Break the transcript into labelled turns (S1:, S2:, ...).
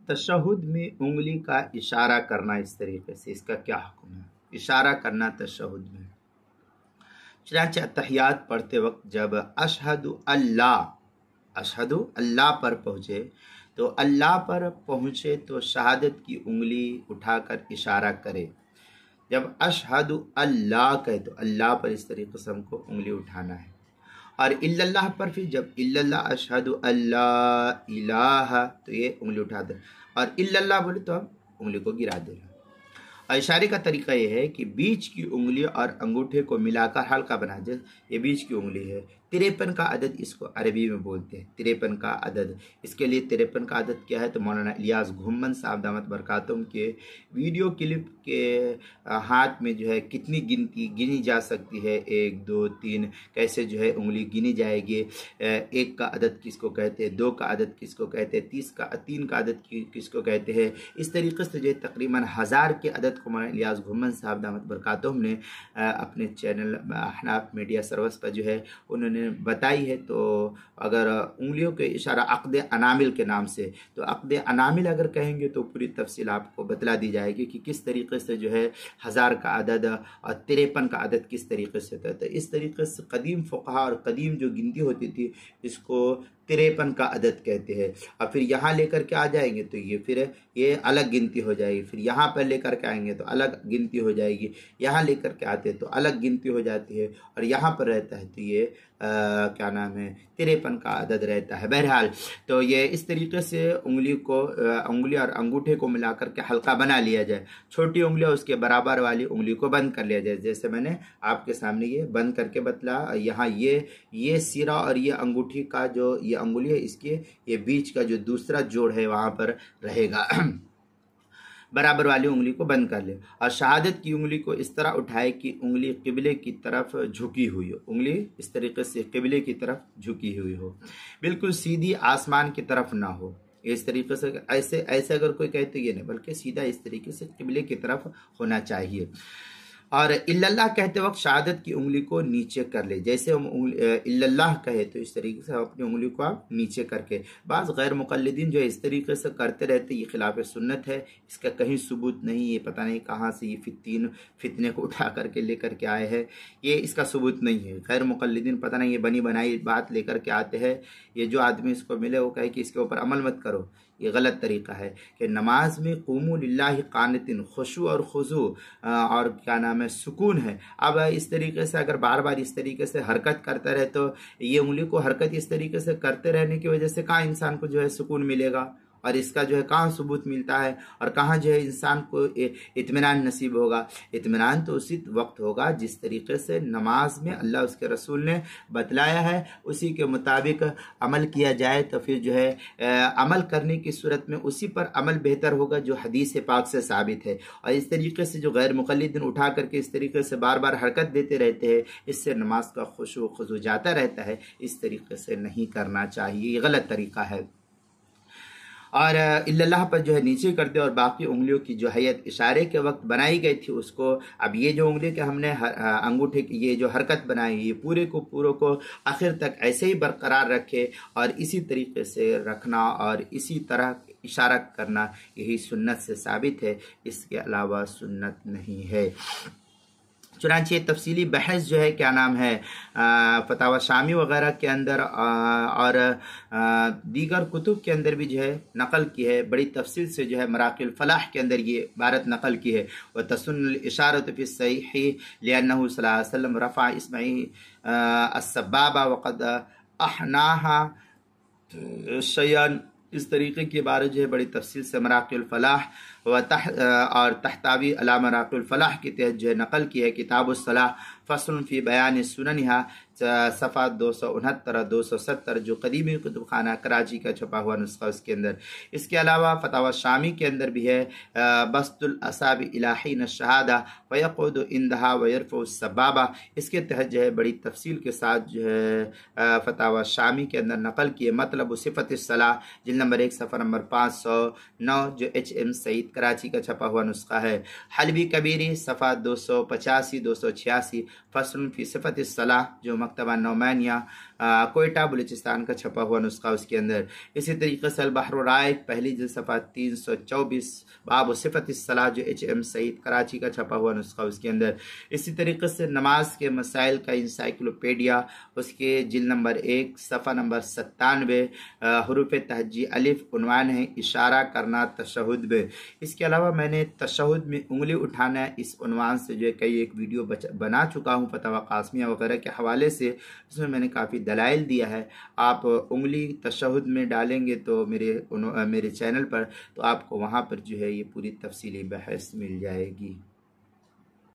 S1: तशहुद में उंगली का इशारा करना इस तरीके से, इसका क्या हुक्म है? इशारा करना तशहुद में। चुनांचे अत्तहियात पढ़ते वक्त जब अशहदु अल्लाह पर पहुँचे तो अल्लाह पर पहुँचे तो शहादत की उंगली उठाकर इशारा करे। जब अशहदु अल्लाह कहे तो अल्लाह पर इस तरीके से हमको उंगली उठाना है। और इल्लल्लाह पर फिर जब इल्लल्लाह अशहदु अल्लाह इलाहा तो ये उंगली उठा दे, और इल्लल्लाह बोले तो हम उंगली को गिरा देना। और इशारे का तरीका ये है कि बीच की उंगली और अंगूठे को मिलाकर हल्का बना दे। ये बीच की उंगली है। 53 का अदद इसको अरबी में बोलते हैं, 53 का अदद। इसके लिए 53 का अदद क्या है तो मौलाना इलियास घुम्मन साहब दामत बरकातुम के वीडियो क्लिप के हाथ में जो है कितनी गिनती गिनी जा सकती है, 1 2 3 कैसे जो है उंगली गिनी जाएगी। 1 का अदद किसको कहते हैं, 2 का अदद किसको कहते हैं, 3 का अदद किसको कहते हैं। इस तरीके से जो है तकरीबन 1000 के अदद को मौलाना इलियास घुम्मन साहब दामत बरकातुम ने अपने चैनल अहनाफ मीडिया सर्विस पर जो है उन्होंने बताई है। तो अगर उंगलियों के इशारा अक़द अनामिल के नाम से, तो अक़द अनामिल अगर कहेंगे तो पूरी तफसील आपको बतला दी जाएगी कि किस तरीके से जो है 1000 का अदद और 53 का अदद किस तरीके से होता है। तो इस तरीके से कदीम फ़ुक़हा और कदीम जो गिनती होती थी इसको 53 का अदद कहते हैं। और फिर यहाँ लेकर के आ जाएंगे तो ये फिर ये अलग गिनती हो जाएगी, फिर यहाँ पर लेकर के आएंगे तो अलग गिनती हो जाएगी, यहाँ लेकर के आते हैं तो अलग गिनती हो जाती है, और यहाँ पर रहता है तो ये क्या नाम है 53 का अदद रहता है। बहरहाल तो ये इस तरीके से उंगली और अंगूठे को मिलाकर के हल्का बना लिया जाए। छोटी उंगली और उसके बराबर वाली उंगली को बंद कर लिया जाए, जैसे मैंने आपके सामने ये बंद करके बतला। यहाँ ये सिरा और ये अंगूठी का जो ये अंगुली है इसके ये बीच का जो दूसरा जोड़ है वहां पर रहेगा। बराबर वाली उंगली को बंद कर ले और शहादत की उंगली को इस तरह उठाए कि उंगली किबले की तरफ झुकी हुई हो। उंगली इस तरीके से किबले की तरफ झुकी हुई हो, बिल्कुल सीधी आसमान की तरफ ना हो। इस तरीके से ऐसे अगर कोई कहे तो ये नहीं, बल्कि सीधा इस तरीके से किबले की तरफ होना चाहिए। और इल्लल्लाह कहते वक्त शहादत की उंगली को नीचे कर ले। जैसे हम इल्लल्लाह कहे तो इस तरीके से अपनी उंगली को आप नीचे करके, बाज़ गैर मुक़ल्लिदीन जो है इस तरीके से करते रहते, ये खिलाफ सुन्नत है, इसका कहीं सबूत नहीं। ये पता नहीं कहाँ से ये फितने को उठा करके लेकर के आए हैं, ये इसका सबूत नहीं है। गैर मुक़ल्लिदीन पता नहीं ये बनी बनाई बात लेकर के आते हैं। ये जो आदमी इसको मिले वो कहे कि इसके ऊपर अमल मत करो, ये गलत तरीका है। कि नमाज में क़ूमू लिल्लाहि क़ानितिन, खुशू और खुजू और क्या नाम है सुकून है। अब इस तरीके से अगर बार बार इस तरीके से हरकत करता रहे तो ये उंगली को हरकत इस तरीके से करते रहने की वजह से कहाँ इंसान को जो है सुकून मिलेगा, और इसका जो है कहाँ सबूत मिलता है, और कहाँ जो है इंसान को इत्मीनान नसीब होगा। इत्मीनान तो उसी वक्त होगा जिस तरीके से नमाज में अल्लाह उसके रसूल ने बतलाया है उसी के मुताबिक अमल किया जाए, तो फिर जो है अमल करने की सूरत में उसी पर अमल बेहतर होगा जो हदीस पाक से साबित है। और इस तरीके से जो गैर मुक़ल्लिदीन उठा करके इस तरीके से बार बार हरकत देते रहते हैं, इससे नमाज का खुशू खुजू जाता रहता है। इस तरीके से नहीं करना चाहिए, ये गलत तरीका है। और इल्लल्लाह पर जो है नीचे कर दे, और बाकी उंगलियों की जो हैयत इशारे के वक्त बनाई गई थी उसको, अब ये जो उंगली के हमने अंगूठे की ये जो हरकत बनाई, ये पूरे को आखिर तक ऐसे ही बरकरार रखे और इसी तरीके से रखना और इसी तरह इशारा करना, यही सुन्नत से साबित है, इसके अलावा सुन्नत नहीं है। चुनांचे तफसीली बहस जो है क्या नाम है फतावा शामी वगैरह के अंदर और दीगर कुतुब के अंदर भी जो है नकल की है, बड़ी तफसील से जो है मराकिल फलाह के अंदर ये इबारत नकल की है। व तसुन्नुल इशारत फी सहीह लिअन्नहु सल्लल्लाहु अलैहि वसल्लम रफ़ा इस्माई अस्सबाबा वक़द अहनाहा शयन। इस तरीके की इबारत जो है बड़ी तफसील से मराकिल फलाह और तहतावी अला मराकिल फलाह के तहत जो है नकल की है। किताबुस सलाह फ़स्लुन फ़ी बयान सुननिहा सफ़ा 269 270 जो कदीमी कुतुब खाना कराची का छपा हुआ नुस्खा उसके अंदर। इसके अलावा फतावा शामी के अंदर भी है बस्तुल असाबि इलाहीन शहादा वयक़ुदु इंदहा वयरफ़उ सबाबा। इसके तहत जो है बड़ी तफसील के साथ जो है फतावा शामी के अंदर नकल किए। मतलब सिफ़तिस सलाह जिल्द नंबर 1 सफ़ा नंबर 509 जो HM सईद कराची का छपा हुआ नुस्खा है। हलबी कबीरी सफ़ा 285 286 फसलुन फी सिफ़त सलाह जो मकतबा नौमानिया कोयटा बलूचिस्तान का छपा हुआ नुस्खा उसके अंदर। इसी तरीके से बहर राइक पहली जिल्द सफ़ा 324 बाब सिफ़त सलाह जो HM सईद कराची का छपा हुआ नुस्खा उसके अंदर। इसी तरीके से नमाज के मसाइल का इंसाइक्लोपीडिया उसके जिल्द नंबर 1 सफ़ा नंबर 97 हरूफ तहजी अलिफ उन्वान है इशारा करना तशहुद में। इसके अलावा मैंने तशहुद में उंगली उठाना इस उन्वान से जो है कई एक वीडियो बना चुका हूँ फतवा कासमिया वगैरह के हवाले से, इसमें मैंने काफ़ी दलाइल दिया है। आप उंगली तशहुद में डालेंगे तो मेरे चैनल पर, तो आपको वहाँ पर जो है ये पूरी तफसीली बहस मिल जाएगी।